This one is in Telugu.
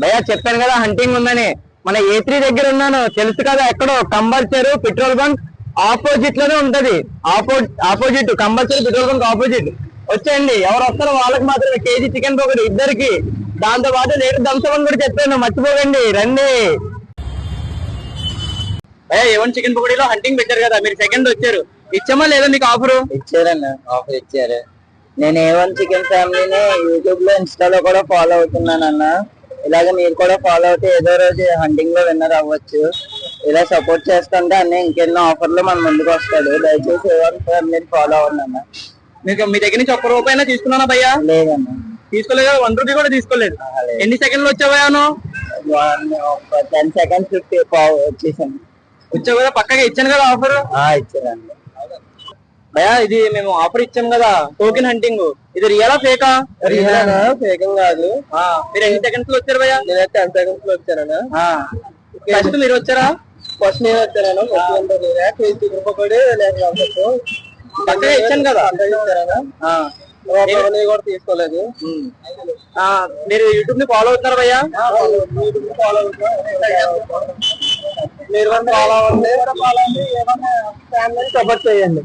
భయ్యా చెప్పాను కదా హంటింగ్ ఉందని. మన A3 దగ్గర ఉన్నాను, తెలుసు కదా ఎక్కడో కంబల్సరీ పెట్రోల్ బంక్ ఆపోజిట్ లోనే ఉంటది. ఆపోజిట్ కంబల్సరీ పెట్రోల్ బంక్ ఆపోజిట్ వచ్చేయండి. ఎవరు వస్తారో వాళ్ళకి మాత్రమే కేజీ చికెన్ పొగడి ఇద్దరికి, దాంతో పాటు లీటర్ దంసమని కూడా చెప్పాను, మర్చిపోకండి రండి. భయ్యా A1 చికెన్ పొగడిలో హంటింగ్ పెట్టారు కదా, మీరు సెకండ్ వచ్చారు, ఇచ్చామా లేదా మీకు ఆఫర్? ఇచ్చారన్న, ఆఫర్ ఇచ్చారు. నేను A1 చికెన్ ఫ్యామిలీని యూట్యూబ్ లో ఇన్స్టాలో కూడా ఫాలో అవుతున్నానన్న. ఇలాగే మీరు కూడా ఫాలో అవుతే ఏదో రోజు హంటింగ్ లో విన్నర్ అవ్వచ్చు. ఇలా సపోర్ట్ చేస్తుంటే అన్ని ఇంకెన్నో ఆఫర్లు మన ముందుకు వస్తాడు. దయచేసి A1 ఫ్యామిలీని ఫాలో అవ్వండి అన్న. మీకు మీ దగ్గర నుంచి ఒక్క రూపాయి తీసుకున్నానా భయ్యా? లేదన్న, తీసుకోలేదు కదా, 1 రూపీ కూడా తీసుకోలేదు. ఎన్ని సెకండ్లు వచ్చావా? 10 seconds వచ్చేసాను. వచ్చావు కదా, పక్కగా ఇచ్చాను కదా ఆఫర్. ఇచ్చారండి భయ్యా. ఇది మేము ఆఫర్ ఇచ్చాం కదా టోకెన్ హంటింగ్, ఇది రియలా ఫేకా? ఫేకం కాదు. మీరు ఎన్ని సెకండ్స్ లో వచ్చారు భయ్యా? నేను 10 seconds లో వచ్చానన్నా. ఫస్ట్ మీరు వచ్చారా? ఫస్ట్ నేను వచ్చాను. పక్కగా ఇచ్చాను కదా, కూడా తీసుకోలేదు. మీరు యూట్యూబ్ ని ఫాలో అవుతున్నారు భయ్యా? మీరు ఫాలో అవ్వండి, సపోర్ట్ చేయండి.